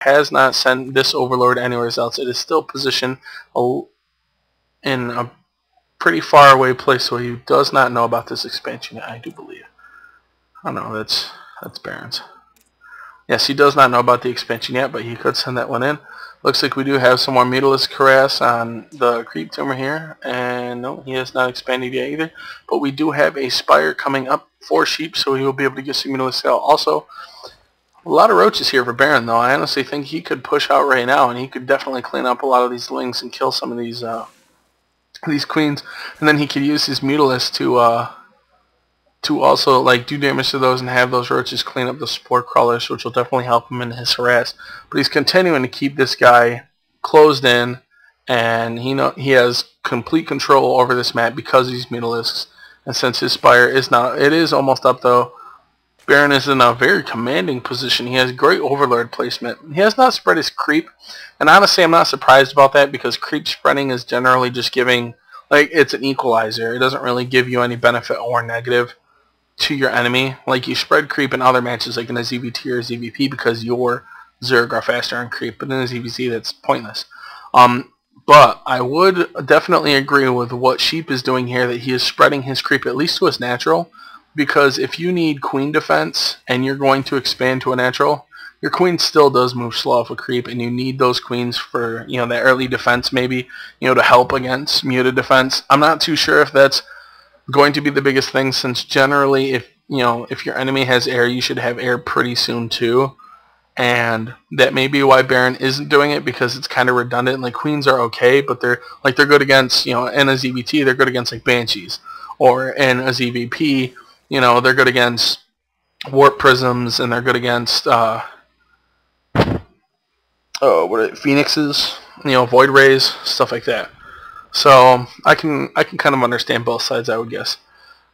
has not sent this overlord anywhere else. It is still positioned in a pretty far away place, so he does not know about this expansion yet, I do believe. Oh no, that's Baron's. Yes, he does not know about the expansion yet, but he could send that one in. Looks like we do have some more Mutalisk Harass on the Creep Tumor here, and no, he has not expanded yet either. But we do have a Spire coming up for Sheep, so he will be able to get some Mutalisk out. Also, a lot of roaches here for Baron, though. I honestly think he could push out right now, and he could definitely clean up a lot of these lings and kill some of these queens, and then he could use his Mutalisk to also like do damage to those and have those roaches clean up the spore crawlers, which will definitely help him in his harass. But he's continuing to keep this guy closed in, and he has complete control over this map because of these Mutalisks. And since his Spire is now, it is almost up though, Baron is in a very commanding position. He has great overlord placement. He has not spread his creep, and honestly I'm not surprised about that, because creep spreading is generally just giving, like, it's an equalizer. It doesn't really give you any benefit or negative to your enemy. Like, you spread creep in other matches like in a ZVT or ZVP because your Zerg are faster on creep, but in a ZVZ that's pointless. But I would definitely agree with what Sheep is doing here, that he is spreading his creep at least to his natural, because if you need queen defense and you're going to expand to a natural, your queen still does move slow off a creep, and you need those queens for, you know, that early defense, maybe, you know, to help against muted defense. I'm not too sure if that's going to be the biggest thing, since generally if your enemy has air, you should have air pretty soon too, and that may be why Baron isn't doing it, because it's kind of redundant. Like, queens are okay, but they're good against, you know, in a ZVT they're good against like banshees, or in a ZVP, you know, they're good against warp prisms, and they're good against phoenixes, you know, void rays, stuff like that. So I can kind of understand both sides, I would guess.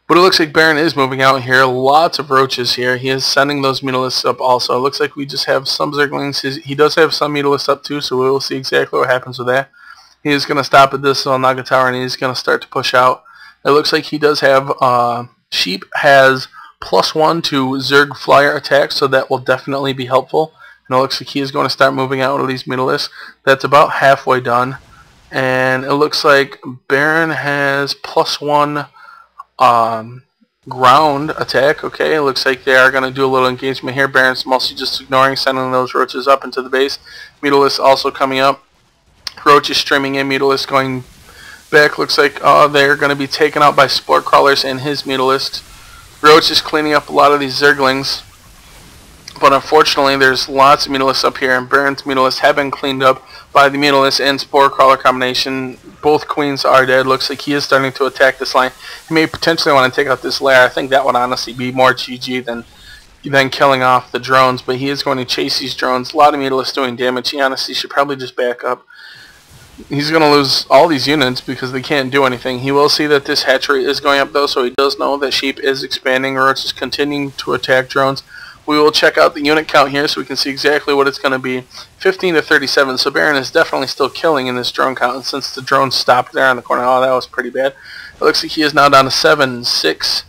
But it looks like Baron is moving out here. Lots of roaches here. He is sending those Mutalisks up also. It looks like we just have some Zerglings. He does have some Mutalisks up too, so we will see exactly what happens with that. He is going to stop at this Naga Tower, and he's going to start to push out. It looks like he does have Sheep has +1 to Zerg Flyer attack, so that will definitely be helpful. And it looks like he is going to start moving out with these Mutalisks. That's about halfway done. And it looks like Baron has +1 ground attack. Okay, it looks like they are going to do a little engagement here. Baron's mostly just ignoring, sending those roaches up into the base. Mutalisk also coming up. Roaches streaming in, Mutalisk going back. Looks like they're going to be taken out by spore crawlers and his Mutalisk. Roach is cleaning up a lot of these Zerglings. But unfortunately, there's lots of Mutalisks up here, and Baron's Mutalisks have been cleaned up by the Mutalisk and Spore Crawler combination. Both queens are dead. Looks like he is starting to attack this line. He may potentially want to take out this lair. I think that would honestly be more GG than killing off the drones, but he is going to chase these drones. A lot of Mutalisks doing damage. He honestly should probably just back up. He's going to lose all these units because they can't do anything. He will see that this hatchery is going up though, so he does know that Sheep is expanding. Roach is continuing to attack drones. We will check out the unit count here so we can see exactly what it's going to be. 15 to 37, so Baron is definitely still killing in this drone count, and since the drone stopped there on the corner, oh, that was pretty bad. It looks like he is now down to 6.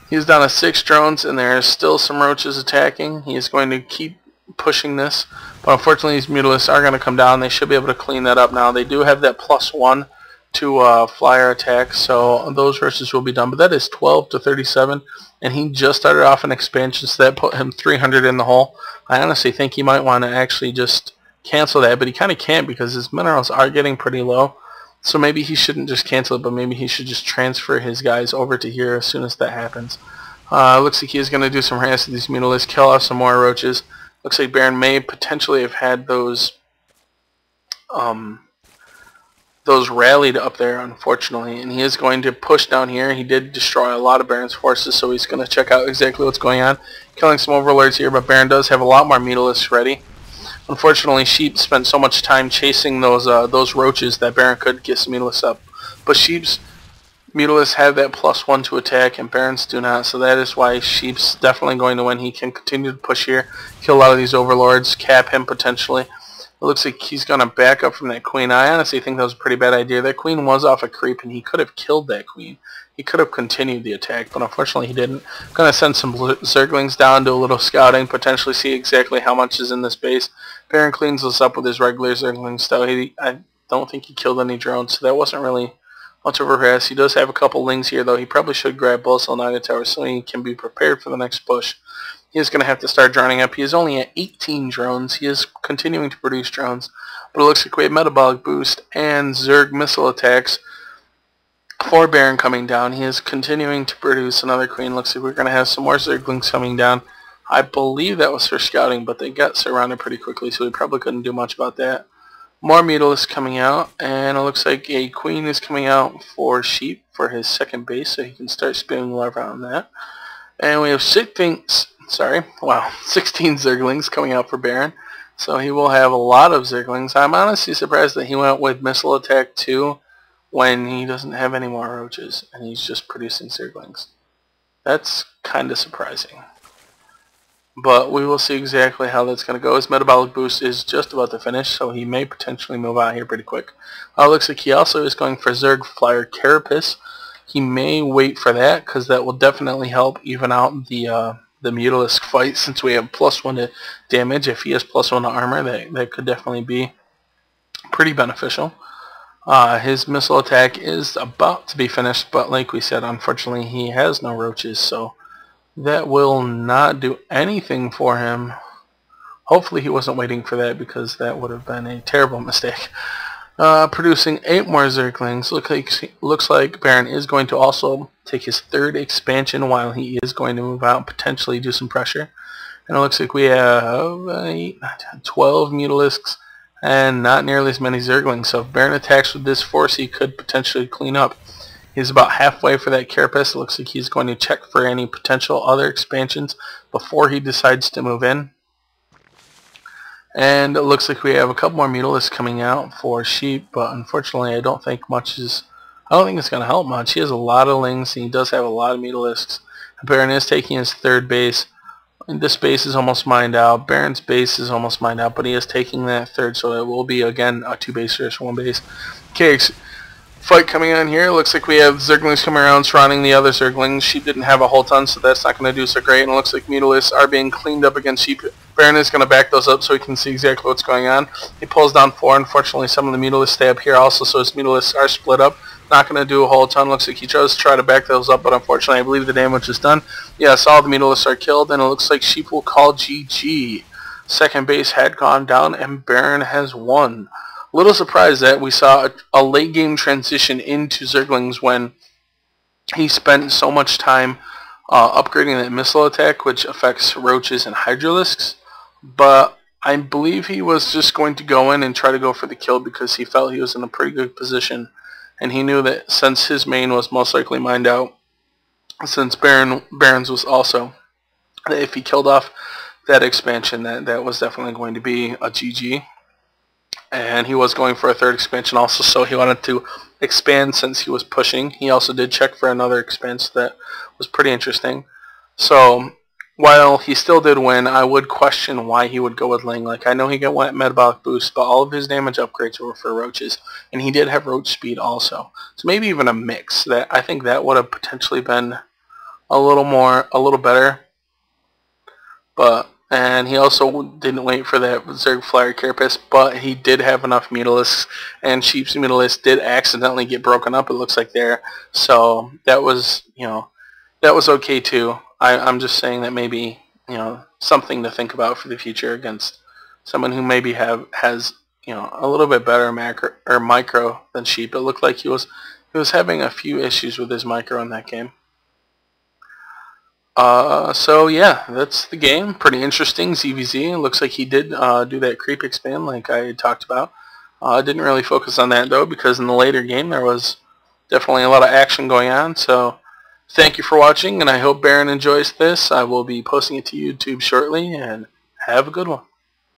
He is down to 6 drones, and there is still some roaches attacking. He is going to keep pushing this, but unfortunately these Mutalisks are going to come down. They should be able to clean that up now. They do have that +1 to flyer attack, so those verses will be done, but that is 12 to 37, and he just started off an expansion, so that put him 300 in the hole. I honestly think he might want to actually just cancel that, but he kind of can't because his minerals are getting pretty low, so maybe he shouldn't just cancel it, but maybe he should just transfer his guys over to here as soon as that happens. Looks like he is going to do some harass to these Mutalisks, kill off some more roaches. Looks like Baron may potentially have had those rallied up there, unfortunately, and he is going to push down here. He did destroy a lot of Baron's forces, so he's going to check out exactly what's going on. Killing some overlords here, but Baron does have a lot more Mutalisks ready. Unfortunately, Sheep spent so much time chasing those roaches that Baron could get some Mutalisks up. But Sheep's Mutalisks have that +1 to attack, and Baron's do not, so that is why Sheep's definitely going to win. He can continue to push here, kill a lot of these overlords, cap him potentially. It looks like he's going to back up from that queen. I honestly think that was a pretty bad idea. That queen was off a creep, and he could have killed that queen. He could have continued the attack, but unfortunately he didn't. I'm going to send some Zerglings down, do a little scouting, potentially see exactly how much is in this base. Baron cleans this up with his regular Zerglings, though I don't think he killed any drones, so that wasn't really much of a harass. He does have a couple lings here, though. He probably should grab Bullseye Naga Tower so he can be prepared for the next push. He is going to have to start droning up. He is only at 18 drones. He is continuing to produce drones, but it looks like we have Metabolic Boost and Zerg missile attacks for Baron coming down. He is continuing to produce another Queen. Looks like we're going to have some more Zerglings coming down. I believe that was for scouting, but they got surrounded pretty quickly, so we probably couldn't do much about that. More Mutalisks coming out, and it looks like a Queen is coming out for Sheep for his second base, so he can start spewing larvae on that. And we have 16 Zerglings coming out for Baron, so he will have a lot of Zerglings. I'm honestly surprised that he went with Missile Attack 2 when he doesn't have any more roaches, and he's just producing Zerglings. That's kind of surprising. But we will see exactly how that's going to go. His Metabolic Boost is just about to finish, so he may potentially move out here pretty quick. Looks like he also is going for Zerg Flyer Carapace. He may wait for that, because that will definitely help even out the Mutalisk fight, since we have +1 to damage. If he has +1 to armor, that could definitely be pretty beneficial. His missile attack is about to be finished, but like we said, unfortunately he has no roaches, so that will not do anything for him. Hopefully he wasn't waiting for that, because that would have been a terrible mistake. Producing 8 more Zerglings. Looks like Baron is going to also take his 3rd expansion while he is going to move out and potentially do some pressure. And it looks like we have 12 Mutalisks and not nearly as many Zerglings. So if Baron attacks with this force, he could potentially clean up. He's about halfway for that Carapace. It looks like he's going to check for any potential other expansions before he decides to move in. And it looks like we have a couple more Mutalisks coming out for Sheep, but unfortunately I don't think it's going to help much. He has a lot of Lings, and he does have a lot of Mutalisks. Baron is taking his 3rd base. And this base is almost mined out. Baron's base is almost mined out, but he is taking that 3rd, so it will be, again, a 2 base versus 1 base. Okay, fight coming on here. Looks like we have Zerglings coming around surrounding the other Zerglings. Sheep didn't have a whole ton, so that's not going to do so great. And it looks like Mutalisks are being cleaned up against Sheep. Baron is going to back those up so he can see exactly what's going on. He pulls down 4. Unfortunately, some of the Mutalisks stay up here also, so his Mutalisks are split up. Not going to do a whole ton. Looks like he does try to back those up, but unfortunately I believe the damage is done. Yes, all the Mutalisks are killed, and it looks like Sheep will call GG. Second base had gone down, and Baron has won. A little surprised that we saw a late game transition into Zerglings when he spent so much time upgrading that missile attack, which affects roaches and Hydralisks. But I believe he was just going to go in and try to go for the kill because he felt he was in a pretty good position. And he knew that since his main was most likely mined out, since Baron's was also, that if he killed off that expansion, that was definitely going to be a GG. And he was going for a 3rd expansion also, so he wanted to expand since he was pushing. He also did check for another expansion that was pretty interesting. So while he still did win, I would question why he would go with Ling. Like, I know he got Metabolic Boost, but all of his damage upgrades were for roaches, and he did have roach speed also. So maybe even a mix. That I think that would have potentially been a little better. And he also didn't wait for that Zerg Flyer Carapace, but he did have enough Mutalisks, and Sheep's Mutalisks did accidentally get broken up, it looks like there. So that was, that was okay too. I'm just saying that maybe, something to think about for the future against someone who maybe has a little bit better macro or micro than Sheep. It looked like he was having a few issues with his micro in that game. So yeah, that's the game. Pretty interesting. ZVZ. It looks like he did do that creep expand like I had talked about. Didn't really focus on that though, because in the later game there was definitely a lot of action going on. So thank you for watching, and I hope Baron enjoys this. I will be posting it to YouTube shortly, and have a good one.